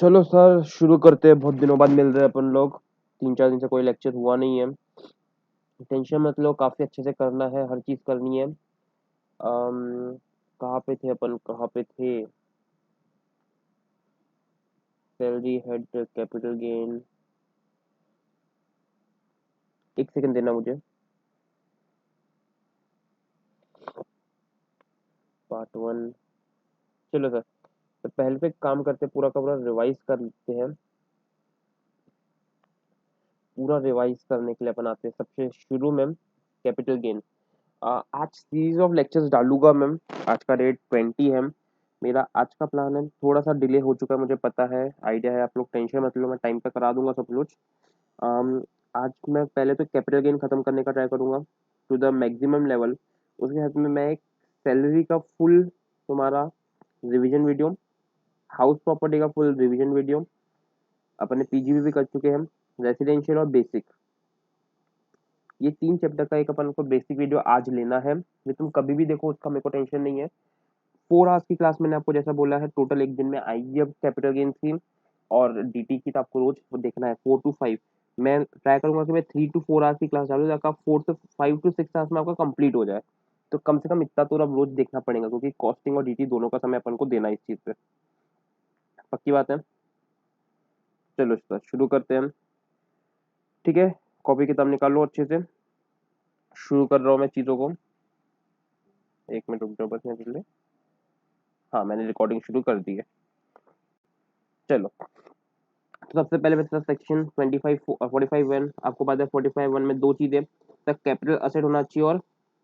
चलो सर शुरू करते हैं। बहुत दिनों बाद मिल रहे हैं अपन लोग। 3-4 दिन से कोई लेक्चर हुआ नहीं है। टेंशन मत लो, काफी अच्छे से करना है, हर चीज करनी है। कहाँ पे थे अपन, कहाँ पे थे? Salary head, capital gain. एक सेकंड देना मुझे। पार्ट 1। चलो सर, तो पहले पे एक काम करते हैं, पूरा का पूरा रिवाइज कर लेते हैं। पूरा रिवाइज करने के लिए अपन आते हैं सबसे शुरू में कैपिटल गेन। आज सीरीज ऑफ लेक्चर्स डालूंगा मैम। आज का डेट 20 है। मेरा आज का प्लान है, थोड़ा सा डिले हो चुका है, मुझे पता है, आइडिया है। आप लोग टेंशन मत लो, मैं टाइम पे करा दूंगा सब कुछ। अम, आज मैं पहले तो कैपिटल गेन खत्म करने का ट्राई करूंगा टू द मैक्सिमम लेवल। उसके साथ में मैं एक सैलरी का फुल तुम्हारा रिवीजन वीडियो, हाउस प्रॉपर्टी का फुल रिवीजन वीडियो, अपने पीजीबी भी कर चुके हैं, रेसिडेंशियल और बेसिक, ये 3 चैप्टर का एक अपन को बेसिक वीडियो आज लेना है। ये तुम कभी भी देखो, उसका मेरे को टेंशन नहीं है। 4 आवर्स की क्लास मैंने आपको जैसा बोला है, टोटल एक दिन में आएगी अब कैपिटल गेन की। और डीटी की तो आपको रोज देखना है 4 to 5। मैं ट्राई करूंगा कि मैं 3 to 4 आवर्स की क्लास डालूँ, ताकि 4 से 5 to 6 आवर्स में आपका कंप्लीट हो जाए। तो कम से कम इतना तो अब रोज देखना पड़ेगा, क्योंकि कॉस्टिंग और डीटी दोनों का समय अपन को देना है इस चीज पे। पक्की बात है। चलो सर शुरू करते हैं हम। ठीक है, कॉपी किताब निकाल लो अच्छे से। शुरू कर रहा हूँ मैं चीजों को। 1 मिनट रुक जाओ बस, मैं देख ले। हाँ, मैंने रिकॉर्डिंग शुरू कर दी है। चलो, तो सबसे पहले मैं सेक्शन 45 आपको पता है 45 में दो चीजें, सर कैपिटल असेट होना चाहिए और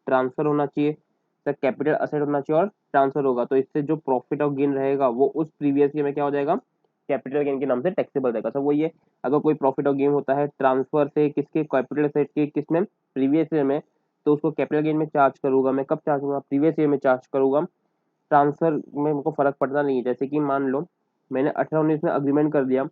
ट्रांसफर होना चाहिए। सर कैपिटल असेट होना चाहिए और ट्रांसफर होगा, तो इससे जो प्रॉफिट और गेन रहेगा वो उस प्रीवियस ईयर में क्या हो जाएगा, कैपिटल गेन के नाम से टैक्सेबल रहेगा। सर वही है, अगर कोई प्रॉफिट और गेन होता है ट्रांसफर से किसके, कैपिटल असेट के, किसमें, प्रीवियस ईयर में, तो उसको कैपिटल गेन में चार्ज करूंगा मैं। कब चार्ज करूंगा? प्रीवियस ईयर में चार्ज करूंगा। ट्रांसफर में मेरे को फर्क पड़ता नहीं है। जैसे कि मान लो मैंने 18-19 में अग्रीमेंट कर दिया,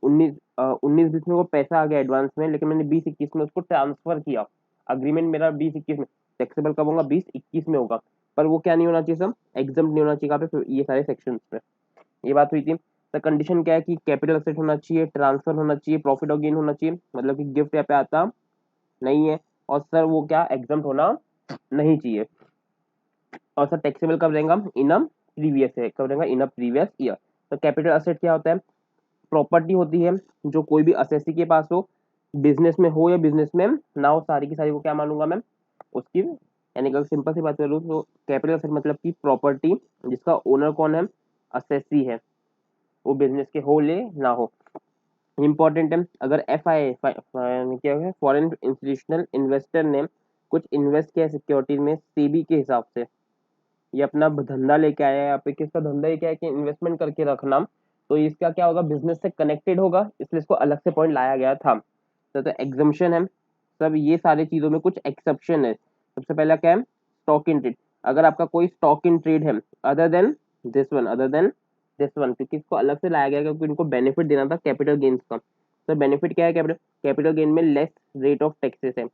19-20 में वो पैसा आ गया एडवांस में, लेकिन मैंने 20-21 में उसको ट्रांसफर किया। अग्रीमेंट मेरा 20-21 में, टैक्सेबल कब होगा? 20-21 में होगा। पर वो क्या नहीं होना चाहिए सब, एग्जाम नहीं होना चाहिए। कहाँ पे? ये सारे सेक्शन पे ये बात हुई थी। तो कंडीशन क्या है कि कैपिटल असेट होना चाहिए, ट्रांसफर होना चाहिए, प्रॉफिट और गेन होना चाहिए, मतलब कि गिफ्ट यहाँ पे आता नहीं है। और सर वो क्या, एग्जाम होना नहीं चाहिए। और सर टैक्सेबल कब रहेगा? इन अ प्रीवियस है, कब रहेगा? इन अ प्रीवियस ईयर। तो कैपिटल असेट क्या होता है? प्रॉपर्टी होती है जो कोई भी असेसी के पास हो, बिजनेस में हो या बिजनेस में ना हो, सारी की सारी को क्या मानूंगा मैं, उसकी, यानी कि सिंपल सी बात करूँ तो कैपिटल असेट मतलब कि प्रॉपर्टी जिसका ओनर कौन है, असेसी है, वो बिजनेस के हो ले ना हो। इंपॉर्टेंट है, अगर एफ आई क्या है, फॉरेन इंस्टीट्यूशनल इन्वेस्टर ने कुछ इन्वेस्ट किया सिक्योरिटीज में सेबी के हिसाब से, ये अपना धंधा लेके आया है, यहाँ पे किसका धंधा है, क्या है कि इन्वेस्टमेंट करके रखना, तो इसका क्या होगा, बिजनेस से कनेक्टेड होगा, इसलिए इसको अलग से पॉइंट लाया गया था। तो एग्जम्पशन है सब, ये सारी चीजों में कुछ एक्सेप्शन है। सबसे पहला क्या है, स्टॉक इन ट्रेड। अगर आपका कोई स्टॉक इन ट्रेड है अदर देन दिस वन, क्योंकि इसको अलग से लाया गया क्योंकि इनको बेनिफिट देना था कैपिटल गेन्स का। तो बेनिफिट क्या है, कैपिटल कैपिटल गेन में लेस रेट ऑफ टैक्सेस है,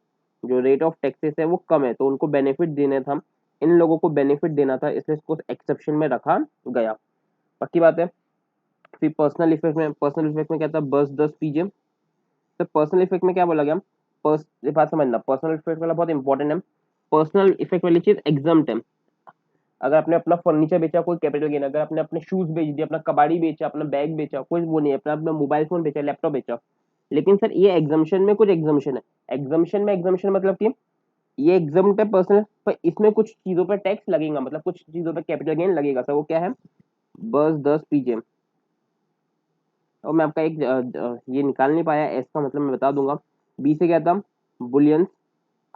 जो रेट ऑफ टैक्सेस है वो कम है, तो उनको बेनिफिट देने था, इन लोगों को बेनिफिट देना था, इसलिए इसको एक्सेप्शन में रखा गया। पक्की बात है। फिर पर्सनल इफेक्ट में क्या था, बस 10 पीजे। तो पर्सनल इफेक्ट में क्या बोला गया, ये बात समझना, पर्सनल इफेक्ट वाला बहुत इंपॉर्टेंट है। पर्सनल इफेक्ट वाली चीज एग्जाम्प्ट है। अगर आपने अपना फर्नीचर बेचा, कोई कैपिटल गेन। अगर आपने अपने शूज बेच दिया, अपना कबाड़ी बेचा, अपना बैग बेचा, कोई वो नहीं है, अपना मोबाइल फोन बेचा, लैपटॉप बेचा। लेकिन सर ये एग्जाम्शन में कुछ एग्जाम्शन है। एग्जाम्शन मतलब कि ये एग्जाम है पर्सनल, पर इसमें कुछ चीजों पर टैक्स लगेगा, मतलब कुछ चीजों पर कैपिटल गेन लगेगा। सर वो क्या है, बस 10 पीजे। और मैं आपका एक ये निकाल नहीं पाया, एस का मतलब मैं बता दूंगा। बी से क्या था, bullions,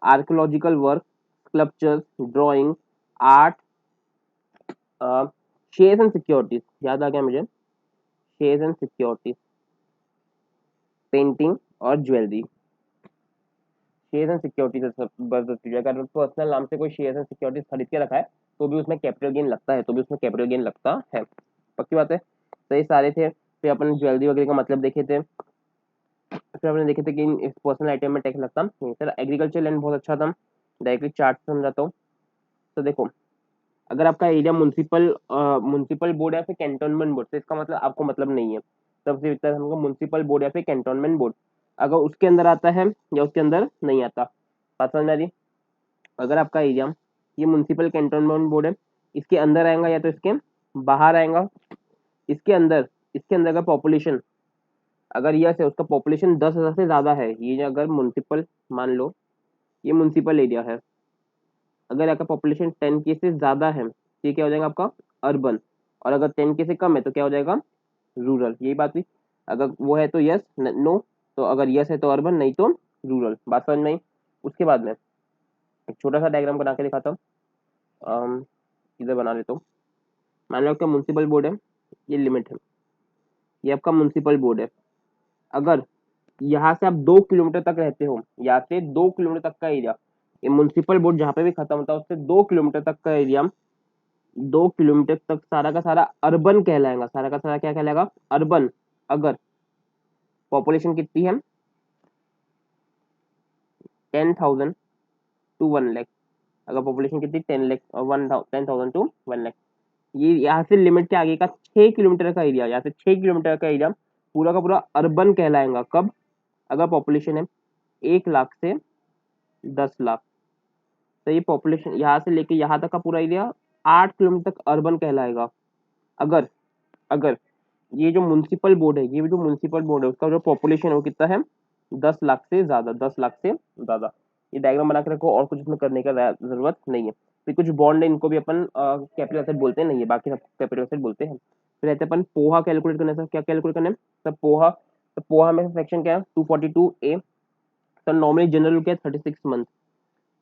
archaeological work, sculptures, drawing, art, shares and securities, याद आ गया मुझे, शेयर्स एंड सिक्योरिटीज, पेंटिंग और ज्वेलरी। शेयर्स एंड सिक्योरिटीज बस 10 पीजे। अगर पर्सनल नाम से कोई शेयर्स एंड सिक्योरिटीज खरीद के रखा है तो भी उसमें कैपिटल गेन लगता है, पक्की बात है। तो ये सारे थे। फिर अपन ज्वेलरी वगैरह का मतलब देखे थे। फिर आपने देखे थे कि इस पर्सनल आइटम में टैक्स लगता नहीं। सर एग्रीकल्चर लैंड बहुत अच्छा था, डायरेक्टली चार्ट से समझाता हूँ। तो देखो, अगर आपका एरिया म्युनिसिपल बोर्ड है फिर कैंटोनमेंट बोर्ड, तो इसका मतलब आपको मतलब नहीं है। सबसे दिखता है हमको म्युनिसिपल बोर्ड या फिर कैंटोनमेंट बोर्ड, अगर उसके अंदर आता है या उसके अंदर नहीं आता। बात समझ में आ रही? अगर आपका एरिया ये म्युनिसिपल कैंटोनमेंट बोर्ड है, इसके अंदर आएगा या तो इसके बाहर आएगा। इसके अंदर का पॉपुलेशन अगर यस है, उसका पॉपुलेशन 10,000 से ज्यादा है, ये अगर म्युनिसिपल, मान लो ये म्युनिसिपल एरिया है, अगर आपका पॉपुलेशन 10K से ज्यादा है तो ये क्या हो जाएगा आपका अर्बन, और अगर 10K से कम है तो क्या हो जाएगा रूरल। यही बात हुई। अगर वो है तो यस, नो, तो अगर यस है तो अर्बन, नहीं तो रूरल। बात समझ में आई? उसके बाद में एक छोटा सा डायग्राम बना के दिखाता हूँ। इधर बना लेता हूँ। मान लो आपका म्युनिसिपल बोर्ड है, ये लिमिट है, ये आपका म्युनिसिपल बोर्ड है। अगर यहाँ से आप 2 किलोमीटर तक रहते हो, यहाँ से 2 किलोमीटर तक का एरिया, ये म्युनिसिपल बोर्ड जहाँ पे भी खत्म होता है उससे 2 किलोमीटर तक का एरिया, 2 किलोमीटर तक सारा का सारा अर्बन कहलाएगा। सारा का सारा क्या कहलाएगा? अर्बन। अगर पॉपुलेशन कितनी है? 10,000 to 1 लाख। अगर पॉपुलेशन कितनी 10 लाख और 10,000 to 1 लाख, ये यहाँ से लिमिट के आगे का 6 किलोमीटर का एरिया, यहाँ से 6 किलोमीटर का एरिया पूरा का पूरा अर्बन कहलाएगा। कब? अगर पॉपुलेशन है 1 लाख से 10 लाख, तो ये पॉपुलेशन यहाँ से लेके यहाँ तक का पूरा एरिया 8 किलोमीटर तक अर्बन कहलाएगा। अगर अगर ये जो म्युनिसिपल बोर्ड है, ये जो म्युनिसिपल बोर्ड है उसका जो पॉपुलेशन है वो कितना है? 10 लाख से ज्यादा, 10 लाख से ज्यादा। ये डायग्राम बना के रखो, और कुछ इसमें करने का जरूरत नहीं है। फिर कुछ बॉन्ड है, इनको भी अपन कैपिटल एसेट बोलते हैं, नहीं है बाकी सब कैपिटल एसेट बोलते हैं। फिर रहते हैं अपन पोहा कैलकुलेट करने से। क्या कैलकुलेट करना है? तो पोहा में सेक्शन क्या है? 242A। तो नॉर्मली जनरल रूल क्या है? 36 मंथ।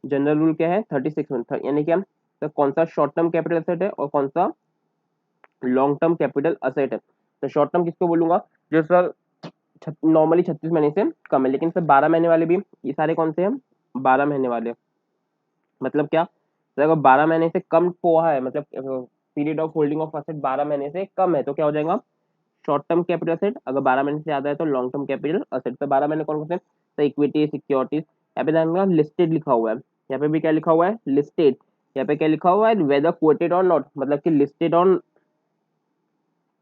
जनरल रूल क्या है? 36 मंथ। यानी क्या? तो कौन सा शॉर्ट टर्म कैपिटल एसेट है और कौन सा लॉन्ग टर्म कैपिटल असेट है? तो शॉर्ट टर्म किसको बोलूंगा? जो सर नॉर्मली 36 महीने से कम है, लेकिन सर 12 महीने वाले भी, ये सारे कौन से हैं? 12 महीने वाले। मतलब क्या? तो अगर 12 महीने से कम पोहा है, मतलब period of holding of asset 12 महीने से कम है, तो क्या हो जाएगा? Short term capital asset. अगर 12 महीने से ज्यादा है तो लॉन्ग टर्म कैपिटल असेट। तो 12 महीने कौन कौन से? तो इक्विटी, सिक्योरिटीज। यहाँ पे ध्यान लिस्टेड लिखा हुआ है, यहाँ पे भी क्या लिखा हुआ है? लिस्टेड। यहाँ पे क्या लिखा हुआ है? वेदर कोटेड और नॉट, मतलब कि लिस्टेड और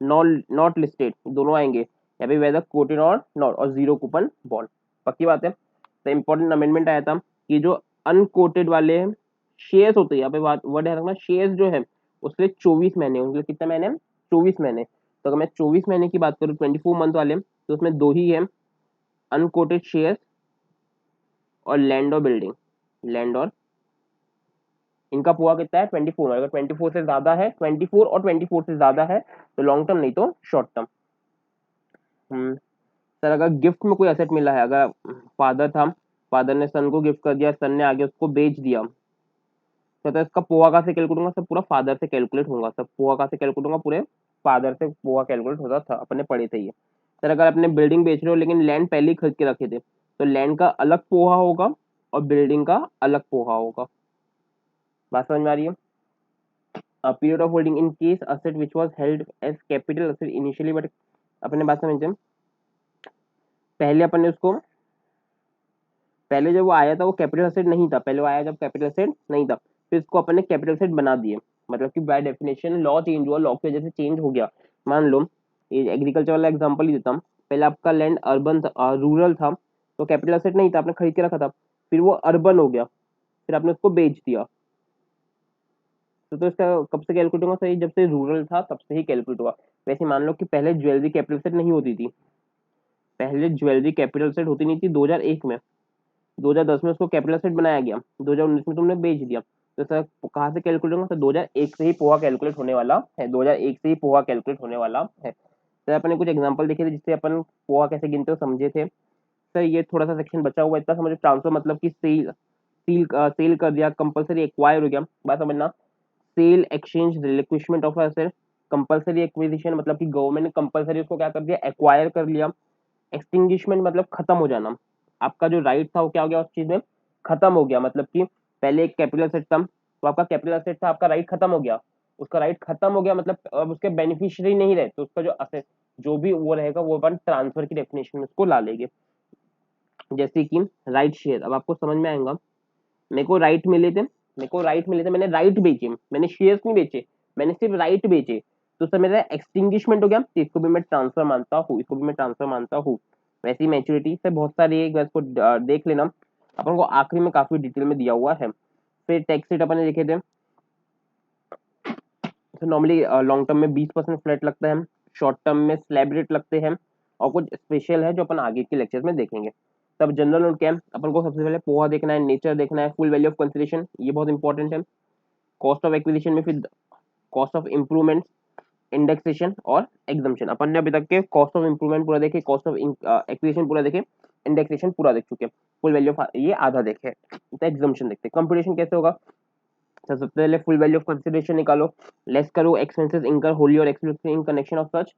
नॉट लिस्टेड दोनों आएंगे। यहाँ पे वेदर कोटेड और नॉट, और जीरो कूपन बॉन्ड। पक्की बात है। तो इंपॉर्टेंट अमेंडमेंट आया था कि जो अनकोटेड वाले शेयर्स होते हैं, यहाँ पे बात वर्ड है रखना, शेयर्स जो है उसके 24 महीने, उनके कितने महीने? 24 महीने। तो अगर मैं 24 महीने की बात करूँ 24 मंथ वाले, तो उसमें दो ही है, अनकोटेड शेयर्स और लैंड और बिल्डिंग। लैंड और इनका पुआ कितना है? 24। अगर 24 से ज्यादा है, 24 और 24 से ज्यादा है तो लॉन्ग टर्म, नहीं तो शॉर्ट टर्म। सर अगर गिफ्ट में कोई एसेट मिला है, अगर फादर था, फादर ने सन को गिफ्ट कर दिया, सन ने आगे उसको बेच दिया, तो इसका पोहा कहाँ से कैलकुलेट होगा? सब पूरा फादर से कैलकुलेट होगा। सब पोहा कहाँ से कैलकुलेट होगा? पूरे फादर से पोहा कैलकुलेट होता था, अपने पढ़े थे ये। सर अगर अपने बिल्डिंग बेच रहे हो लेकिन लैंड पहले ही खरीद के रखे थे, तो लैंड का अलग पोहा होगा और बिल्डिंग का अलग पोहा होगा। बात समझ में आ रही है? Period of holding in case asset which was held as capital asset initially, but अपने बात समझते, पहले अपन ने उसको, पहले जब वो आया था वो कैपिटल एसेट नहीं था, पहले वो आया जब कैपिटल एसेट नहीं था, फिर इसको अपन ने कैपिटल एसेट बना दिए। मतलब कि बाय डेफिनेशन लॉ चेंज हुआ, लॉ की वजह से चेंज हो गया। मान लो ये एग्रीकल्चर वाला एग्जांपल ही देता हूँ। पहले आपका लैंड अर्बन था, रूरल था, तो कैपिटल एसेट नहीं था, आपने खरीद के रखा था। फिर वो अर्बन हो गया, फिर आपने उसको बेच दिया। तो इसका कब से कैलकुलेट होगा? सही, जब से रूरल था तब से ही कैलकुलेट हुआ। वैसे मान लो कि पहले ज्वेलरी कैपिटल एसेट नहीं होती थी, पहले ज्वेलरी कैपिटल एसेट होती नहीं थी 2001 में, 2010 में उसको कैपिटल एसेट बनाया गया, 2019 में तुमने बेच दिया। तो सर कहाँ से कैलकुलेट होगा? तो 2001 से ही पोहा कैलकुलेट होने वाला है, 2001 से ही पोहा कैलकुलेट होने वाला है। सर अपन ने कुछ एग्जांपल देखे थे जिससे अपन पोहा कैसे गिनते हो समझे थे। सर ये थोड़ा सा सेक्शन बचा हुआ है, इतना समझो। ट्रांसफर मतलब कि सेल कर दिया, कंपलसरी एक्वायर हो गया। बात समझना, sale, exchange, relinquishment of asset. Compulsory acquisition मतलब कि गवर्नमेंट ने कंपलसरी उसको क्या कर दिया? एक्वायर कर लिया। एक्सटिंग्विशमेंट मतलब खत्म हो जाना, आपका जो राइट था वो क्या हो गया? उस चीज में खत्म हो गया। मतलब कि पहले एक कैपिटल एसेट था, तो आपका कैपिटल एसेट था, आपका राइट खत्म हो गया, उसका राइट खत्म हो गया, मतलब अब उसके बेनिफिशियरी नहीं रहे, तो उसका जो असेट जो भी वो रहेगा वो अपन ट्रांसफर की डेफिनेशन में उसको ला लेंगे। जैसे कि राइट शेयर, अब आपको समझ में आएगा। मेरे को राइट मिले थे, मैंने राइट बेचे, मैंने शेयर्स नहीं बेचे, मैंने सिर्फ राइट बेचे। तो सर मेरा एक्सटिंग्विशमेंट हो गया, तो इसको भी मैं ट्रांसफर मानता हूँ, इसको भी मैं ट्रांसफर मानता हूँ। वैसी मैच्योरिटी से बहुत सारी एक को देख लेना, अपन को आखिरी में काफी डिटेल में दिया हुआ है। फिर टैक्स रेट अपन ने देखे थे, तो नॉर्मली लॉन्ग टर्म में 20% फ्लैट लगता है, शॉर्ट टर्म में स्लैब रेट लगते हैं, और कुछ स्पेशल है जो अपन आगे के लेक्चर में देखेंगे। तब जनरल नोट क्या है, अपन को सबसे पहले पोहा देखना है, नेचर देखना है, फुल वैल्यू ऑफ कंसिडरेशन, ये बहुत इंपॉर्टेंट है। कॉस्ट ऑफ एक्विजिशन में फिर कॉस्ट ऑफ इम्प्रूवमेंट, इंडेक्सेशन और एग्जम्पशन। अपन ने अभी तक के कॉस्ट ऑफ इम्प्रूवमेंट पूरा देखे, कॉस्ट ऑफ एक्विजिशन पूरा देखे, इंडेक्सेशन पूरा देख चुके हैं, फुल वैल्यू ऑफ ये आधा देखे, तो एग्जम्पशन देखते हैं। कंप्यूटेशन कैसे होगा, तो सबसे पहले फुल वैल्यू ऑफ कंसिडरेशन निकालो, लेस करो एक्सपेंसेस इंकर होली और explicitly in connection of such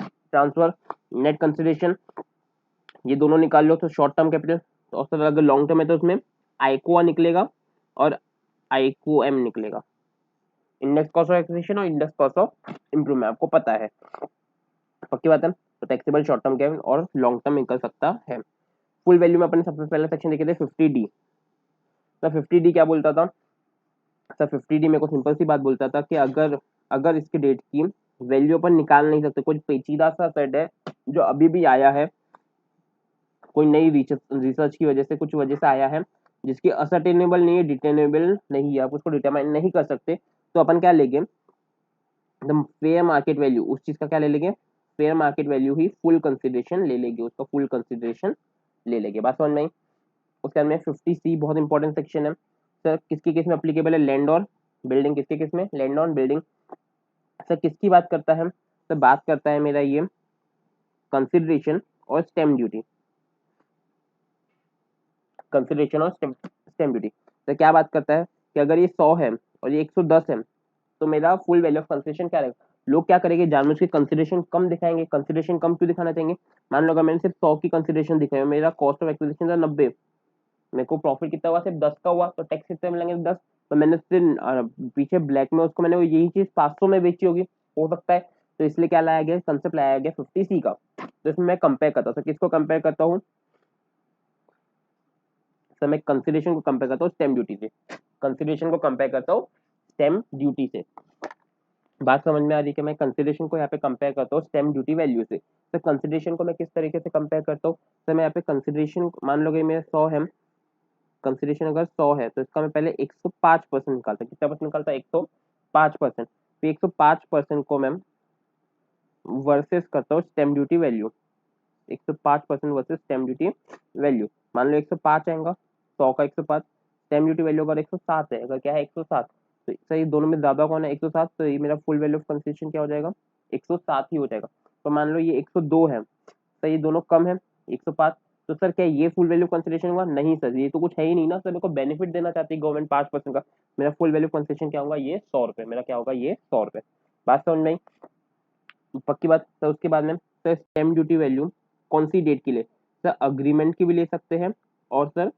transfer, net consideration, ये दोनों निकाल लो तो शॉर्ट टर्म कैपिटल। तो और अगर लॉन्ग टर्म है तो उसमें आईकोआ निकलेगा और आईको एम निकलेगा, इंडेक्स कॉस्ट ऑफ एक्विजिशन और इंडेक्स कॉस्ट ऑफ इम्प्रूवमेंट, आपको पता है, पक्की बात है। तो टैक्सेबल शॉर्ट टर्म क्या है और लॉन्ग टर्म निकल सकता है। फुल वैल्यू में अपने सबसे पहला सेक्शन देखे थे 50D। तो 50D क्या बोलता था सर, 50D मेरे को सिंपल सी बात बोलता था कि अगर अगर इसके डेट की वैल्यू अपन निकाल नहीं सकते, कुछ पेचीदा सा सेट है जो अभी भी आया है, कोई नई रिसर्च की वजह से, कुछ वजह से आया है जिसकी असर्टेनेबल नहीं है, डिटर्मिनेबल नहीं है, आप उसको डिटरमाइन नहीं कर सकते, तो अपन क्या लेंगे, द फेयर मार्केट वैल्यू, उस चीज का क्या ले लेंगे, फेयर मार्केट वैल्यू ही फुल कंसिडरेशन ले लेंगे, उसका फुल कंसिडरेशन ले लेंगे। बात समझ में आई। उसके बाद में 50C बहुत इंपॉर्टेंट सेक्शन है सर, किसके केस में अप्लीकेबल है, लैंड और बिल्डिंग, किसके केस में, लैंड और बिल्डिंग। सर किसकी बात करता है, सर बात करता है मेरा ये कंसिडरेशन और स्टैम्प ड्यूटी, कंसिडरेशन और स्टैम्प ड्यूटी। तो क्या बात करता है कि अगर ये 100 है और ये 110 है, तो मेरा फुल वैल्यू ऑफ कंसिडरेशन क्या रहेगा। लोग क्या करेंगे, जानबूझ के कंसिडरेशन कम दिखाएंगे। कंसिडरेशन कम क्यों दिखाना चाहेंगे, मान लो अगर मैंने सिर्फ 100 की कंसिडरेशन दिखाई, मेरा कॉस्ट ऑफ एक्विजिशन था 90, मेरे को प्रॉफिट कितना हुआ, सिर्फ 10 का हुआ, तो टैक्स कितने मिलेंगे, 10। तो मैंने सिर्फ पीछे ब्लैक में उसको मैंने यही चीज 500 में बेची होगी, हो सकता है, तो इसलिए क्या लाया गया, कंसेप्ट लाया गया 50C का। तो इसमें मैं कंपेयर करता हूँ, किसको कंपेयर करता हूँ, सर मैं कंसिडरेशन को कंपेयर करता हूँ स्टैम्प ड्यूटी से, कंसिडरेशन को कंपेयर करता हूँ स्टैम्प ड्यूटी से। बात समझ में आ रही है कि मैं कंसिडरेशन को यहाँ पे कंपेयर करता हूँ स्टैम्प ड्यूटी वैल्यू से। तो कंसिडरेशन को मैं किस तरीके से कंपेयर करता हूँ, तो मैं यहाँ पे कंसिडरेशन मान लो कि मेरा 100 है, कंसिडरेशन अगर 100 है तो इसका मैं पहले 105% निकालता हूँ, कितना परसेंट निकालता है, 105%। तो 105% को मैं वर्सेस करता हूँ stamp duty value, 105% versus stamp duty value. मान लो 105 आएगा, 100 का 105, स्टैम्प ड्यूटी वैल्यू अगर 107 है, अगर क्या है 107, तो सही दोनों में ज्यादा कौन है 107, तो ये मेरा फुल वैल्यू ऑफ कंसिडरेशन क्या हो जाएगा, 107 ही हो जाएगा। तो मान लो ये 102 है, सही दोनों कम है 105, तो सर क्या ये फुल वैल्यू कंसिडरेशन हुआ, नहीं सर ये तो कुछ है ही नहीं ना सर, मेरे को बेनिफिट देना चाहती है गवर्नमेंट 5% का, मेरा फुल वैल्यू कंसिडरेशन क्या होगा, ये 100 रुपए, मेरा क्या होगा, ये 100 रुपए। बात समझ में आई, पक्की बात। तो उसके बाद में सर स्टैम्प ड्यूटी वैल्यू कौन सी डेट के लिए, सर अग्रीमेंट की भी ले सकते हैं, और सर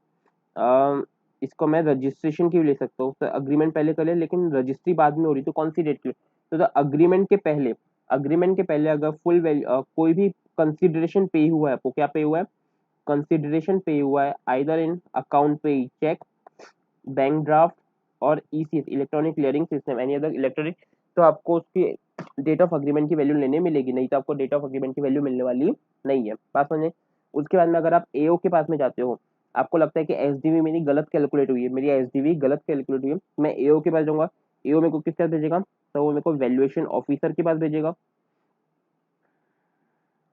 इसको मैं रजिस्ट्रेशन की भी ले सकता हूँ। सर अग्रीमेंट पहले कर ले लेकिन रजिस्ट्री बाद में हो रही, तो कौन सी डेट के लिए, तो सर अग्रीमेंट के पहले, अग्रीमेंट के पहले अगर फुल वैल्यू कोई भी कंसिडरेशन पे हुआ है, आपको क्या पे हुआ है, कंसिडरेशन पे हुआ है, आइदर इन अकाउंट पे चेक, बैंक ड्राफ्ट और ECS electronic clearing system, any other electronic, तो आपको उसकी डेट ऑफ अग्रीमेंट की वैल्यू लेने मिलेगी, नहीं तो आपको डेट ऑफ अग्रीमेंट की वैल्यू मिलने वाली नहीं है। बात समझे। उसके बाद में अगर आप एओ के पास में जाते हो, आपको लगता है कि एसडीवी मेरी गलत कैलकुलेट हुई है, मेरी एसडीवी गलत कैलकुलेट हुई है, मैं एओ के पास जाऊंगा, एओ मेरे को किस तरह भेजेगा, तो वो मेरे को वैल्यूएशन ऑफिसर के पास भेजेगा।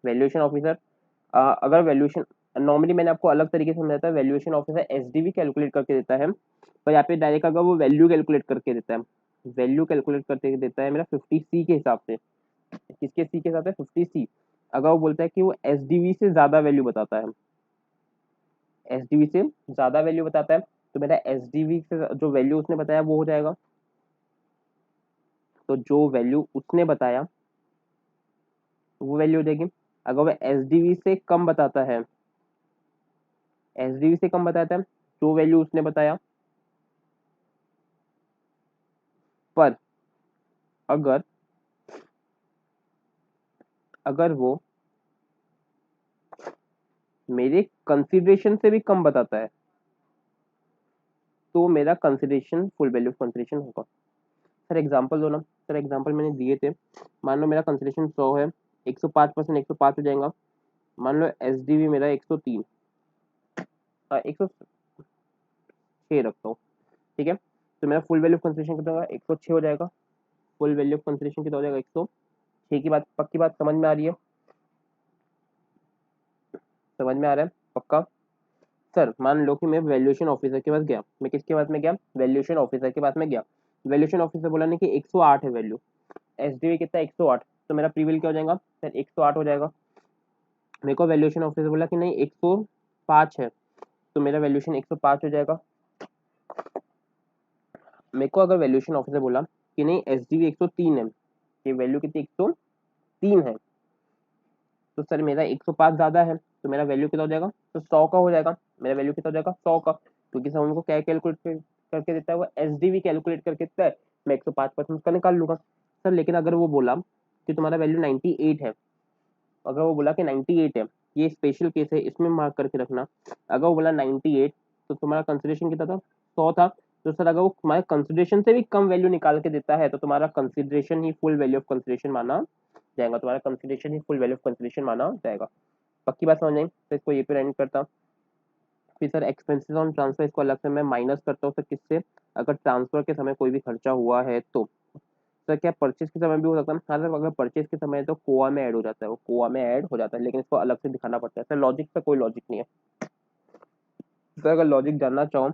वैल्यूएशन ऑफिसर अगर वैल्यूएशन, नॉर्मली मैंने आपको अलग तरीके से समझाया था, वैल्यूएशन ऑफिसर एसडीवी कैलकुलेट करके देता है, पर यहाँ पे डायरेक्ट अगर वो वैल्यू कैलकुलेट करके देता है, वैल्यू कैलकुलेट करके देता है मेरा 50C के हिसाब से, किसके सी के हिसाब से 50C। अगर वो बोलता है कि वो एसडीवी से ज्यादा वैल्यू बताता है, एसडीवी से ज्यादा वैल्यू बताता है, तो मेरा एसडीवी से जो वैल्यू उसने बताया वो हो जाएगा, तो जो वैल्यू उसने बताया वो वैल्यू हो जाएगी। अगर वो एसडीवी से कम बताता है, एसडीवी से कम बताता है, जो वैल्यू उसने बताया, पर अगर अगर वो मेरे कंसिडरेशन से भी कम बताता है, तो मेरा कंसिडरेशन फुल वैल्यू कंसिडरेशन होगा। सर एग्जांपल दो ना, सर एग्जांपल मैंने दिए थे, मान लो मेरा कंसिडरेशन 100 है, 105% 105 हो जाएगा। मान लो एसडीवी मेरा 103, 106 रखता हूँ, ठीक है। तो मेरा फुल वैल्यू ऑफ कंसिडरेशन कितना होगा, 106 हो जाएगा। फुल वैल्यू ऑफ कंसिडरेशन कितना हो जाएगा, 106 की बात, पक्की बात समझ में आ रही है, समझ में आ रहा है पक्का। सर मान लो कि मैं वैल्यूएशन ऑफिसर के पास गया, मैं किसके पास में गया, वैल्यूएशन ऑफिसर के पास में गया। वैल्यूएशन ऑफिसर बोला नहीं कि 108 है वैल्यू, एसडीवी कितना 108, तो मेरा प्रीविल क्या हो जाएगा सर, 108 हो जाएगा। मेरे को वैल्यूएशन ऑफिसर बोला कि नहीं 105 है, तो मेरा वैल्यूएशन 105 हो जाएगा। मेरे को अगर वैल्यूएशन ऑफिसर बोला कि नहीं एसडीवी 103 है, ये वैल्यू कितनी 103 है, तो सर मेरा 105 ज्यादा है, तो मेरा वैल्यू कितना हो जाएगा, तो 100 का हो जाएगा। मेरा वैल्यू कितना हो जाएगा 100 का, क्योंकि सर उनको क्या कैलकुलेट करके देता है, वो एसडीवी कैलकुलेट करके देता है, मैं 105% उसका निकाल लूंगा। सर लेकिन अगर वो बोला कि तुम्हारा वैल्यू 98 है, अगर वो बोला कि 98 है, ये स्पेशल केस है, इसमें मार्क करके रखना, अगर वो बोला 98 तो तुम्हारा कंसिडरेशन कितना था, 100 था। तो सर अगर वो तुम्हारे कंसिडरेशन से भी कम वैल्यू निकाल के देता है, तो तुम्हारा consideration he full value of consideration माना जाएगा, तुम्हारा consideration he full value of consideration माना जाएगा। पक्की बात समझ आई, तो इसको ये पे एंड करता। फिर सर एक्सपेंसेस ऑन ट्रांसफर, इसको अलग से मैं माइनस करता हूँ सर, किससे, अगर ट्रांसफर के समय कोई भी खर्चा हुआ है तो। सर क्या परचेज के समय भी हो सकता है, हाँ सर अगर परचेज के समय तो कोआ में ऐड हो जाता है, वो कोआ में ऐड हो जाता है, लेकिन इसको अलग से दिखाना पड़ता है। सर लॉजिक का कोई लॉजिक नहीं है सर, अगर लॉजिक जानना चाहो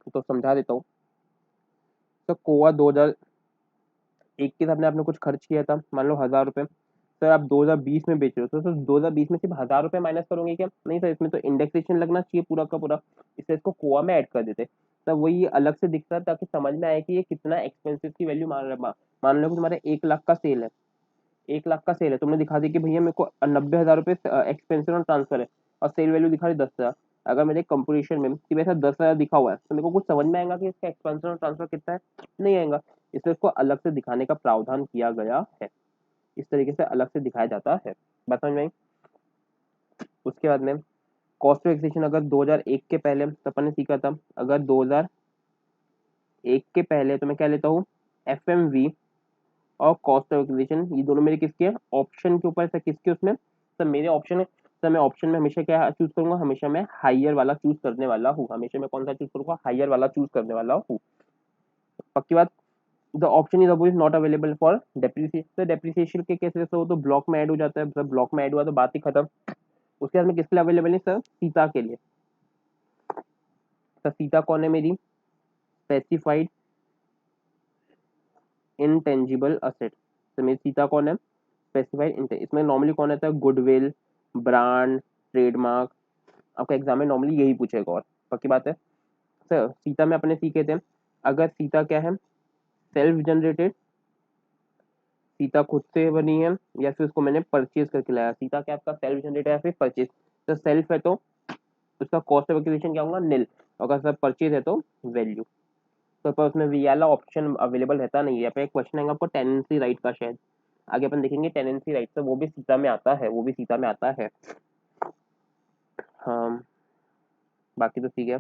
तो समझा देता हूँ। सर कोआ 2001 के सामने आपने कुछ खर्च किया था, मान लो 1000 रुपये, सर आप 2020 में बेच रहे हो, तो सर 2020 में सिर्फ 1000 रुपये माइनस करोगे क्या, नहीं सर, इसमें तो इंडेक्सेशन लगना चाहिए पूरा का पूरा, इसलिए इसको कोआ में ऐड कर देते। तब वही अलग से दिखता है ताकि समझ में आए कि ये कितना एक्सपेंसिव की वैल्यू मान रहा है। मान लो कि तुम्हारे 1 लाख का सेल है, 1 लाख का सेल है, तुमने दिखा दी कि भैया मेरे को 90,000 रुपये एक्सपेंसिव और ट्रांसफर है, और सेल वैल्यू दिखा रही 10,000। अगर मेरे कंपोजिशन में कि वैसा 10,000 दिखा हुआ है, तो मेरे को कुछ समझ में आएगा कि इसका एक्सपेंसिव और ट्रांसफर कितना है, नहीं आएगा। इसलिए इसको अलग से दिखाने का प्रावधान किया गया है, इस तरीके से अलग से दिखाया जाता है। बात समझ में आई। उसके बाद में कॉस्ट ऑफ एक्विजिशन, अगर 2001 के पहले तो अपन ने सीखा था, अगर 2001 के पहले तो मैं क्या लेता हूँ, एफएमवी और कॉस्ट ऑफ एक्विजिशन, ये दोनों मेरे किसके हैं, ऑप्शन के ऊपर। सर किसके उसमें, सर मेरे ऑप्शन है। सर मैं ऑप्शन में हमेशा क्या चूज करूंगा, हमेशा मैं हाइयर वाला चूज करने वाला हूँ, हमेशा मैं कौन सा चूज करूंगा, हाइयर वाला चूज करने वाला हूँ। पक्की बात। The option is above not available for depreciation, depreciation के केसेस हो तो ब्लॉक में ऐड हो जाता है, सर ब्लॉक में ऐड हुआ तो बात ही खत्म। उसके बाद में किसके लिए अवेलेबल है सर, सीता के लिए। सर सीता कौन है मेरी, स्पेसिफाइड इंटेंजिबल असेट। तो मेरी सीता कौन है, स्पेसिफाइड, इसमें नॉर्मली कौन रहता है, गुडविल, ब्रांड, ट्रेडमार्क, आपका एग्जाम में नॉर्मली यही पूछेगा। और पक्की बात है। सर सीता में अपने सीखे थे, अगर सीता क्या है, सेल्फ जनरेटेड, सीता खुद से बनी है, या फिर उसको मैंने परचेज करके लाया, सीता क्या आपका सेल्फ जनरेटेड या फिर परचेज। तो सेल्फ है तो उसका कॉस्ट ऑफ एक्विजिशन क्या होगा, नील, अगर सर परचेज है तो वैल्यू। तो पर उसमें ये वाला ऑप्शन अवेलेबल रहता नहीं है। यहाँ पे एक क्वेश्चन आएगा आपको टेनेंसी राइट का, शायद आगे अपन देखेंगे टेनेंसी राइट, तो वो भी सीता में आता है, वो भी सीता में आता है। हाँ बाकी तो ठीक है,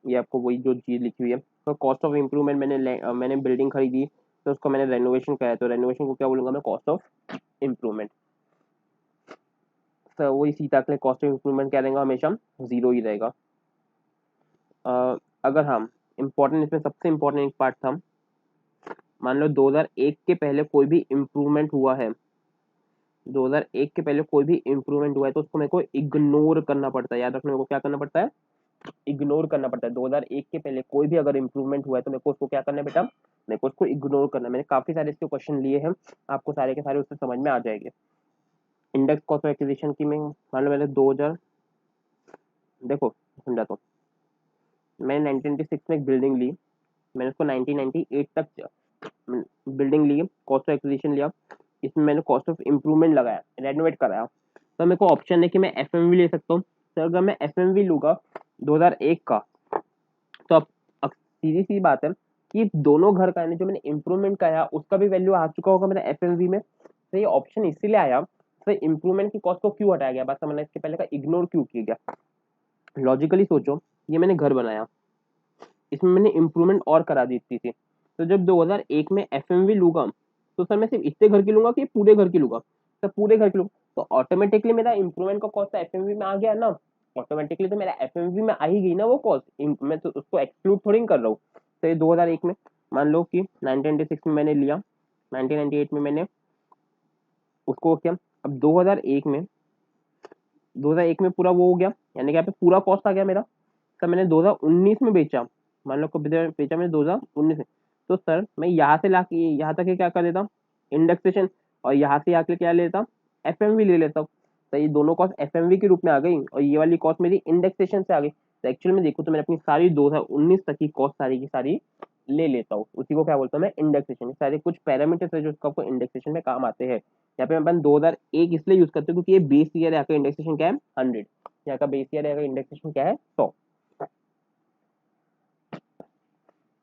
ये आपको वही जो चीज लिखी हुई है। तो कॉस्ट ऑफ इम्प्रूवमेंट, मैंने बिल्डिंग खरीदी तो उसको मैंने रेनोवेशन कराया, तो रेनोवेशन को क्या बोलूंगा मैं, कॉस्ट ऑफ इम्प्रूवमेंट। तो वही सीता के लिए कॉस्ट ऑफ इम्प्रूवमेंट क्या रहेगा, हमेशा जीरो ही रहेगा। अगर हम इम्पोर्टेंट, इसमें सबसे इम्पोर्टेंट एक पार्ट था, मान लो 2001 के पहले कोई भी इम्प्रूवमेंट हुआ है, 2001 के पहले कोई भी इम्प्रूवमेंट हुआ है, तो उसको मेरे को इग्नोर करना पड़ता है, याद रखने को क्या करना पड़ता है, इग्नोर करना पड़ता है। 2001 के पहले कोई भी अगर इम्प्रूवमेंट हुआ है तो मेरे को उसको क्या करना है बेटा, मेरे को उसको इग्नोर करना है। मैंने काफी सारे इसके क्वेश्चन लिए हैं, आपको सारे के सारे उससे समझ में आ जाएंगे। इंडेक्स कॉस्ट ऑफ एक्विजिशन की मैं मान लो मैंने 2000, देखो समझाता हूँ, मैंने 1996 में एक बिल्डिंग ली, मैंने उसको 1998 तक बिल्डिंग ली, कॉस्ट ऑफ एक्विजिशन लिया, इसमें मैंने कॉस्ट ऑफ इम्प्रूवमेंट लगाया, रेनोवेट कराया, तो मेरे को ऑप्शन है कि मैं एफएमवी ले सकता हूँ। तो अगर मैं एफएमवी लूंगा 2001 का, तो अब सीधी सी बात है कि दोनों घर का, यानी जो मैंने इम्प्रूवमेंट कराया उसका भी वैल्यू आ चुका होगा मेरा एफएमवी में। तो ये ऑप्शन इसीलिए आया, तो इम्प्रूवमेंट की कॉस्ट को क्यों हटाया गया, बात समझना, इसके पहले का इग्नोर क्यों किया गया। लॉजिकली सोचो, ये मैंने घर बनाया, इसमें मैंने इम्प्रूवमेंट और करा दी थी, तो जब 2001 में एफएमवी लूंगा तो सर मैं सिर्फ इतने घर की लूंगा कि पूरे घर की लूंगा? सर पूरे घर की लूंगा तो ऑटोमेटिकली मेरा इंप्रूवमेंट का कॉस्ट एफएमवी में आ गया ना, ऑटोमेटिकली तो मेरा एफएमवी में आ ही गई ना वो कॉस्ट, मैं तो उसको एक्सक्लूड थोड़ी नहीं कर रहा हूँ। तो ये 2001 में मान लो कि 1996 में मैंने लिया, 1998 में मैंने उसको क्या, अब 2001 में पूरा वो हो गया, यानी कि यहाँ पे पूरा कॉस्ट आ गया मेरा। सर मैंने 2019 में बेचा, मान लो कब बेचा मैंने 2019 में, तो सर मैं यहाँ से लाके यहाँ तक के क्या कर देता, इंडेक्सेशन, और यहाँ से आके क्या लेता, एफएमवी ले लेता हूँ। तो ये दोनों कॉस्ट एफएमवी के रूप में आ गई और ये वाली कॉस्ट मेरी इंडेक्सेशन से आ गई। तो एक्चुअली में देखो तो मैंने अपनी सारी 2019 तक की कॉस्ट सारी की सारी ले लेता हूँ, उसी को क्या बोलता हूँ मैं, इंडेक्सेशन। सारे कुछ पैरामीटर्स है जो आपको इंडेक्सेशन में काम आते हैं। यहाँ पे अपन 2001 इसलिए यूज करते हैं क्योंकि ये बेस ईयर है, यहाँ का इंडेक्सेशन क्या है 100, यहाँ का बेस ईयर है, इंडेक्सेशन क्या है 100।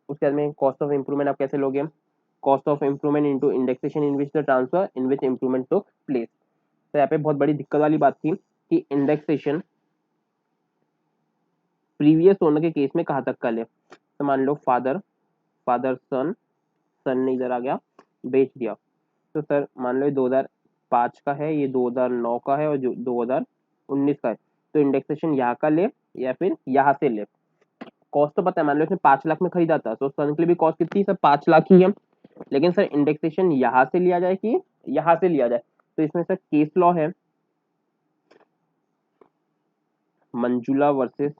उसके बाद में कॉस्ट ऑफ इंप्रूवमेंट आप कैसे लोगे, cost of improvement into indexation in which the transfer in which improvement took place. तो यहाँ पे बहुत बड़ी दिक्कत वाली बात थी कि इंडेक्सेशन प्रीवियस ओनर के केस में कहाँ तक का ले। तो मान लो फादर फादर सन, सन ने इधर आ गया बेच दिया, तो सर मान लो ये 2005 का है, ये 2009 का है और जो 2019 का है, तो इंडेक्सेशन यहाँ का ले या फिर यहाँ से ले। कॉस्ट तो पता है, मान लो इसने 5 लाख में खरीदा था तो सन के लिए भी कॉस्ट कितनी सर 5 लाख ही है, लेकिन सर इंडेक्सेशन यहाँ से लिया जाए कि यहाँ से लिया जाए। तो इसमें सर केस लॉ है Manjula versus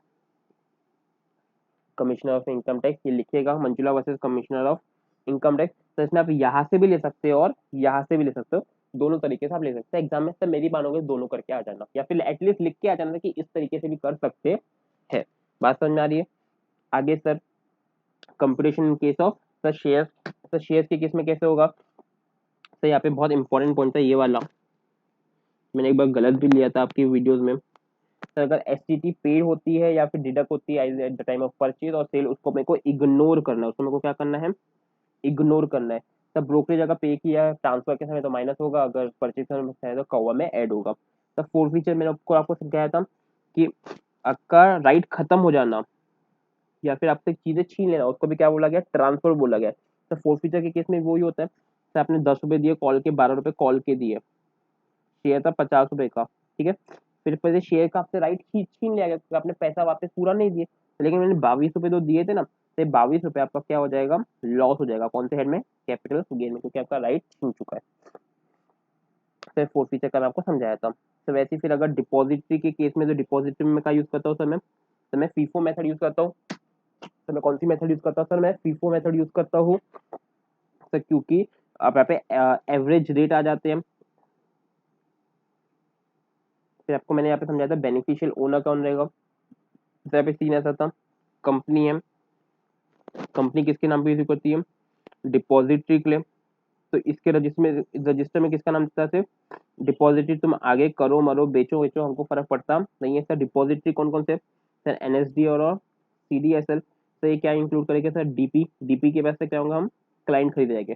commissioner of income tax, ये लिखिएगा Manjula versus commissioner of income tax. तो इसमें आप यहाँ से भी ले सकते हो और यहाँ से भी ले सकते हो, दोनों तरीके से आप ले सकते हैं। एग्जाम में सर मेरी मानोगे दोनों करके आ जाना, या फिर एटलीस्ट लिख के आ जाना कि इस तरीके से भी कर सकते हैं। बात समझ में आ रही है? आगे sir competition in case of sir share, sir share के केस में कैसे होगा। सर यहाँ पे बहुत इंपॉर्टेंट पॉइंट है ये वाला, मैंने एक बार गलत भी लिया था आपकी वीडियोस में। सर अगर एसटीटी पेड होती है या फिर डिडक्ट होती है at the time of purchase और सेल, उसको मेरे को इग्नोर करना है, उसको मेरे को क्या करना है, इग्नोर करना है। तब ब्रोकरेज अगर पे किया है ट्रांसफर के समय तो माइनस होगा, अगर परचेज समय है तो कौवा में ऐड होगा। तब फोर्थ फीचर मैंने आपको समझाया था कि आपका राइट खत्म हो जाना या फिर आपसे चीजें छीन लेना, उसको भी क्या बोला गया, ट्रांसफर बोला गया। तो फोर्थ फीचर के केस में वही होता है, तो आपने 10 रुपए दिए कॉल के, 12 रुपए कॉल के दिए, शेयर था 50 रुपए का, ठीक है। फिर पहले शेयर का आपसे राइट छीन लिया गया क्योंकि आपने पैसा वापस पूरा नहीं दिए, लेकिन मैंने 22 रुपए तो दिए थे ना, तो 22 रुपए आपका क्या हो जाएगा, लॉस हो जाएगा। कौन से हेड में, कैपिटल गेन में, क्योंकि आपका राइट छीन चुका है। फिर फोर्थ फीचर का मैं आपको समझाया था। तो वैसे ही फिर अगर डिपॉजिटरी के केस में, तो डिपॉजिटरी में क्या यूज करता हूँ सर मैं, तो मैं फीफो मेथड यूज करता हूँ। तो मैं कौन सी मेथड यूज करता हूँ सर, मैं फीफो मेथड यूज करता हूँ सर, क्योंकि आप यहाँ पे एवरेज रेट आ जाते हैं। फिर आपको मैंने यहाँ पे समझाया था बेनिफिशियल ओनर कौन रहेगा। तो यहाँ पे सीन ऐसा था, कंपनी है, कंपनी किसके नाम पे इशू करती है, डिपॉजिटरी के लिए। तो इसके रजिस्टर में किसका नाम देता है, सिर्फ डिपॉजिटरी। तुम आगे करो मरो बेचो वेचो हमको फर्क पड़ता नहीं है। सर डिपॉजिटरी कौन कौन से, सर एनएसडी और सीडीएसएल। तो ये क्या इंक्लूड करेंगे सर, डीपी, डीपी के वैसे क्या होगा, हम क्लाइंट खरीद जाएंगे।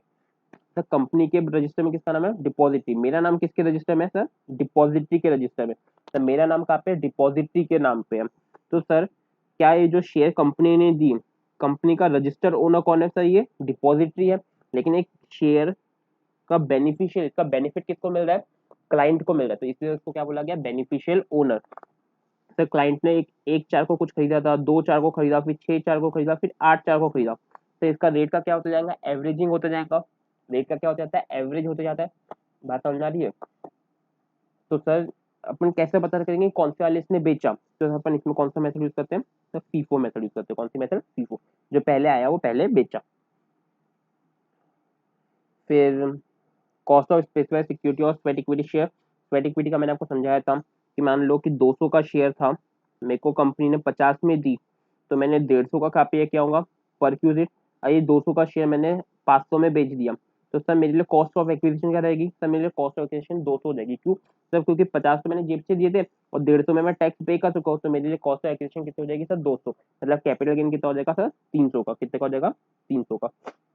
सर कंपनी के रजिस्टर में किसका नाम है, डिपॉजिटरी। मेरा नाम किसके रजिस्टर में है सर, डिपॉजिटरी के रजिस्टर में। सर मेरा नाम कहाँ पे, डिपॉजिटरी के नाम पे है। तो सर क्या ये जो शेयर कंपनी ने दी, कंपनी का रजिस्टर ओनर कौन है सर, ये डिपॉजिटरी है। लेकिन एक शेयर का बेनिफिशियल, इसका बेनिफिट किसको मिल रहा है, क्लाइंट को मिल रहा है, तो इसलिए उसको क्या बोला गया, बेनिफिशियल ओनर। सर क्लाइंट ने एक चार को कुछ खरीदा था, 2 चार को खरीदा, फिर 6 चार को खरीदा, फिर 8 चार को खरीदा, तो इसका रेट का क्या होता जाएगा, एवरेजिंग होता जाएगा। रेट का क्या होता जाता है, एवरेज होते जाता है। बात समझ आ रही है? तो सर अपन कैसे पता करेंगे कौन से वाले इसने बेचा, तो अपन इसमें कौन सा मेथड यूज करते हैं, तो फीफो मेथड यूज करते हैं। कौन सी मेथड, फीफो, जो पहले आया वो पहले बेचा। फिर कॉस्ट ऑफ स्पेसिफाइड सिक्योरिटी और sweat equity share. Sweat equity का मैंने आपको समझाया था कि मान लो कि 200 का शेयर था, मेरे को कंपनी ने 50 में दी, तो मैंने 150 का पे किया होगा पर क्यूजिट। ये 200 का शेयर मैंने 500 में बेच दिया, तो सर मेरे लिए कॉस्ट ऑफ एक्विजिशन क्या रहेगी, सर मेरे लिए कॉस्ट ऑफ एक्विजिशन 200 हो जाएगी। क्यों सर, क्योंकि 50 तो मैंने जेब से दिए थे और 150 में मैं टैक्स पे कर चुका हूँ, तो मेरे लिए कॉस्ट ऑफ एक्विजिशन कितनी हो जाएगी सर, 200। मतलब कैपिटल गेन कितना हो जाएगा सर, 300 का। कितने का हो जाएगा, 300 का।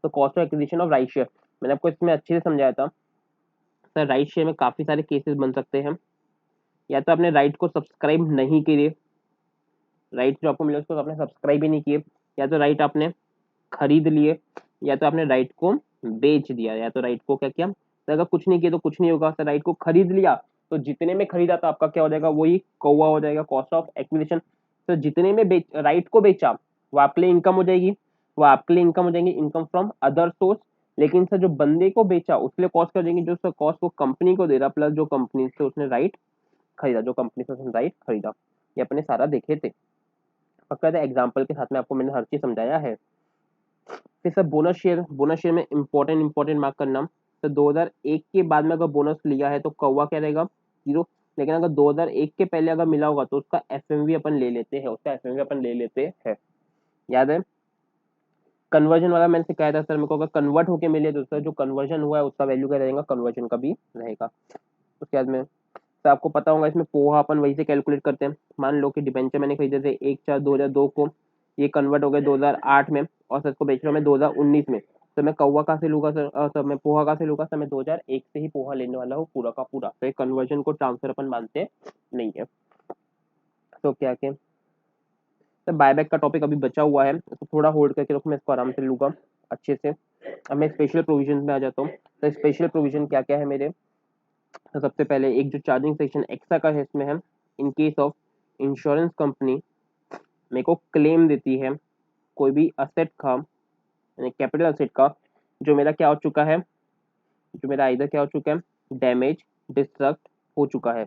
तो cost of acquisition of right share मैंने आपको इसमें अच्छे से समझाया था। सर राइट शेयर में काफी सारे केसेस बन सकते हैं, या तो आपने राइट को सब्सक्राइब नहीं किए, राइट जो आपको मिले उसको आपने सब्सक्राइब ही नहीं किए, या तो राइट आपने खरीद लिए, या तो आपने राइट को बेच दिया, या तो राइट को क्या किया, तो अगर कुछ नहीं किया तो कुछ नहीं होगा सर। राइट को खरीद लिया तो जितने में खरीदा था आपका क्या हो जाएगा, वही कौवा हो जाएगा, कॉस्ट ऑफ एक्विजिशन। तो जितने में राइट को बेचा वो आपके लिए इनकम हो जाएगी, वो आपके लिए इनकम हो जाएंगी, इनकम फ्रॉम अदर सोर्स। लेकिन सर जो बंदे को बेचा उसके लिए कॉस्ट कर जाएंगे, जो सर कॉस्ट वो कंपनी को दे रहा, प्लस जो कंपनी से उसने राइट खरीदा, जो कंपनी से उसने राइट खरीदा। ये अपने सारा देखे थे, पक्का था, एग्जाम्पल के साथ में आपको मैंने हर चीज समझाया है। फिर sir bonus share, bonus share में इंपॉर्टेंट मार्क करना। तो 2001 के बाद में अगर बोनस लिया है तो कौवा क्या रहेगा, जीरो। लेकिन अगर 2001 के पहले अगर मिला होगा तो उसका एफएमवी अपन ले लेते हैं, उसका एफएमवी अपन ले लेते हैं, याद है। कन्वर्जन वाला मैंने सिखाया था सर, मेरे को अगर कन्वर्ट होके मिले तो सर जो कन्वर्जन हुआ है उसका वैल्यू क्या रहेगा, कन्वर्जन का भी रहेगा। उसके बाद में तो आपको पता होगा इसमें पोहा अपन वही से कैलकुलेट करते हैं। मान लो कि डिबेंचर मैंने खरीदे थे 1/4/2002 को, ये कन्वर्ट हो गए 2008 में, और सर इसको बेच रहा हूँ मैं 2019 में। तो मैं कौवा कहाँ से लूंगा सर, सर मैं पोहा कहाँ से लूंगा सर, मैं 2001 से ही पोहा लेने वाला हूँ पूरा का पूरा। तो कन्वर्जन को ट्रांसफर अपन मानते नहीं है। तो क्या क्या सर, बायबैक का टॉपिक अभी बचा हुआ है, तो थोड़ा होल्ड करके रखो, मैं इसको आराम से लूंगा अच्छे से। अब मैं स्पेशल प्रोविजन में आ जाता हूँ। तो स्पेशल प्रोविजन क्या क्या है मेरे। तो सबसे पहले एक जो चार्जिंग सेक्शन एक्स्ट्रा का है इसमें है, in case of insurance company मेरे को क्लेम देती है कोई भी असेट का, यानी कैपिटल असेट का, जो मेरा क्या हो चुका है, जो मेरा इधर क्या हो चुका है, डैमेज डिस्ट्रक्ट हो चुका है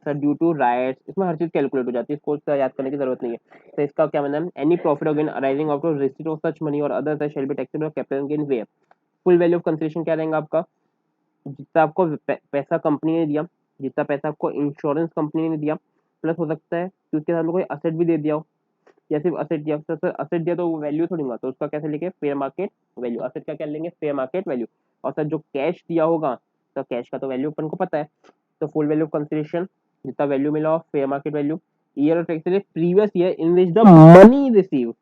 सर ड्यू टू राइट्स। इसमें हर चीज कैलकुलेट हो जाती है, इसको याद करने की जरूरत नहीं है। तो इसका क्या मतलब, एनी प्रॉफिट और gain arising out of receipt of such money और other shall be taxable capital gain वे। फुल वैल्यू ऑफ कंसिडरेशन क्या रहेगा आपका, जितना आपको पैसा कंपनी ने दिया, जितना पैसा आपको इंश्योरेंस कंपनी ने दिया, प्लस हो सकता है कि उसके साथ में कोई असेट भी दे दिया हो, या सिर्फ असेट दिया, सर असेट दिया तो वो वैल्यू थोड़ी होगा, तो उसका कैसे लेंगे, फेयर मार्केट वैल्यू। असेट का क्या लेंगे, फेयर मार्केट वैल्यू। और सर जो कैश दिया होगा, तो कैश का तो वैल्यू अपन को पता है। तो फुल वैल्यू ऑफ कंसिडरेशन, जितना वैल्यू मिला fair market value, year of tax previous year in which the money receive.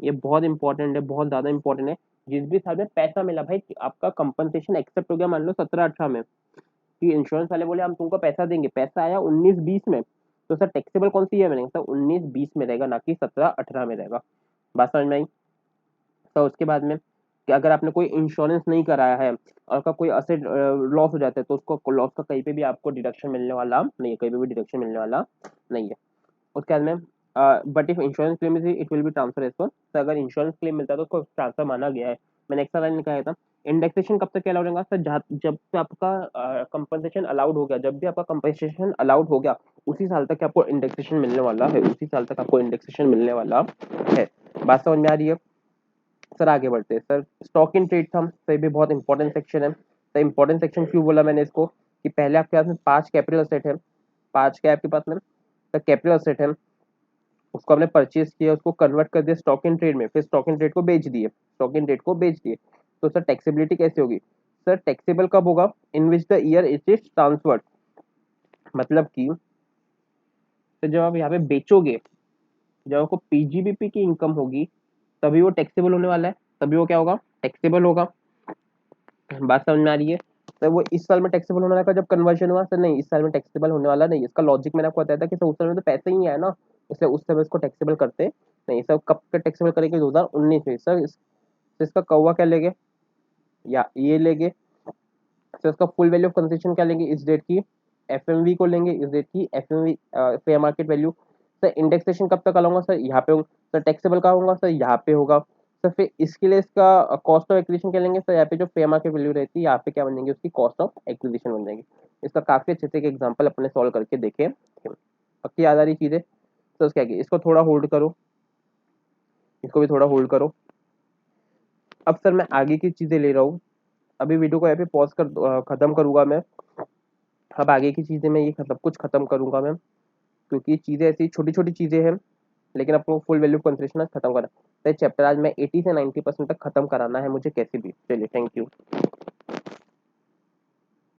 ये बहुत इंपॉर्टेंट है, बहुत ज्यादा इंपॉर्टेंट है। जिस भी साल में पैसा मिला भाई, आपका कंपनसेशन एक्सेप्ट हो गया मान लो 17-18 में, कि इंश्योरेंस वाले बोले हम तुमको पैसा देंगे, पैसा आया 19-20 में, तो सर टैक्सेबल कौन सी है, मैंने सर 19-20 में रहेगा, ना कि 17-18 में रहेगा। बात समझ में आई। तो उसके बाद में कि अगर आपने कोई इंश्योरेंस नहीं कराया है और का कोई असेट लॉस हो जाता है, तो उसको लॉस का कहीं पे भी आपको डिडक्शन मिलने वाला नहीं है, कहीं पे भी डिडक्शन मिलने वाला नहीं है। उसके बाद में but if insurance claim is it will be transfer as per. तो अगर इंश्योरेंस क्लेम मिलता है तो उसको ट्रांसफर माना गया है। मैंने एक्स्ट्रा लाइन निकाला था। इंडेक्सेशन कब तक अलाउड होगा सर, जब से आपका कंपनसेशन अलाउड हो गया, जब भी आपका कंपनसेशन अलाउड हो गया उसी साल तक आपको इंडेक्सेशन मिलने वाला है, उसी साल तक आपको इंडेक्सेशन मिलने वाला है। बात समझ में आ रही है। सर आगे बढ़ते हैं सर, स्टॉक इन ट्रेड था, तो ये भी बहुत इंपॉर्टेंट सेक्शन है। तो इंपॉर्टेंट सेक्शन क्यों बोला मैंने इसको, कि पहले आपके पास में 5 कैपिटल असेट है, 5 क्या आपके पास में, तो कैपिटल असेट है, उसको हमने परचेज किया, उसको कन्वर्ट कर दिया स्टॉक इन ट्रेड में, फिर स्टॉक इन ट्रेड को बेच दिए, स्टॉक इन ट्रेड को बेच दिए। तो सर टैक्सेबिलिटी कैसे होगी, सर टैक्सेबल कब होगा, in which the year it is transferred. मतलब कि तो जब आप यहाँ पे बेचोगे, जब आपको पीजीबीपी की इनकम होगी तभी वो टैक्सेबल होने वाला है, तभी वो क्या होगा, टैक्सेबल होगा। बात समझ में आ रही है। तो वो इस साल में टैक्सेबल होने वाला था जब कन्वर्जन हुआ सर, नहीं इस साल में टैक्सेबल होने वाला नहीं। इसका लॉजिक मैंने आपको बताया था कि सर उस समय तो पैसे ही नहीं आया ना, इसलिए उस समय इसको टैक्सेबल करते नहीं। सर कब का टैक्सेबल करेंगे, 2019 में सर। इसका कौवा क्या लेंगे, या ये लेंगे। तो इसका फुल वैल्यू ऑफ कंसेशन क्या लेंगे, इस डेट की एफएमवी को लेंगे, इस डेट की FMV fair market value. Sir indexation कब तक लाऊंगा सर, यहाँ पे होगा सर, टैक्सेबल कहाँ होगा सर, यहाँ पे होगा। सर फिर इसके लिए इसका कॉस्ट ऑफ एक्विजिशन क्या लेंगे सर, यहाँ पे जो फेयर मार्केट वैल्यू रहती है यहाँ पे क्या बन जाएगी, उसकी कॉस्ट ऑफ एक्विजिशन बन जाएगी। इसका काफी अच्छे से एक एग्जाम्पल अपने सॉल्व करके देखे, पक्की याद आ रही चीजें। तो क्या इसको थोड़ा होल्ड करो, इसको भी थोड़ा होल्ड करो। अब सर मैं आगे की चीजें ले रहा हूँ, अभी वीडियो को यहाँ पे पॉज कर खत्म करूंगा मैं। अब आगे की चीजें मैं ये सब कुछ खत्म करूंगा मैं, क्योंकि चीजें ऐसी छोटी छोटी चीजें हैं, लेकिन आपको फुल वैल्यू कंसिडरेशन आज खत्म करना है। तो चैप्टर आज मैं 80 से 90% तक खत्म कराना है मुझे कैसे भी। चलिए, थैंक यू।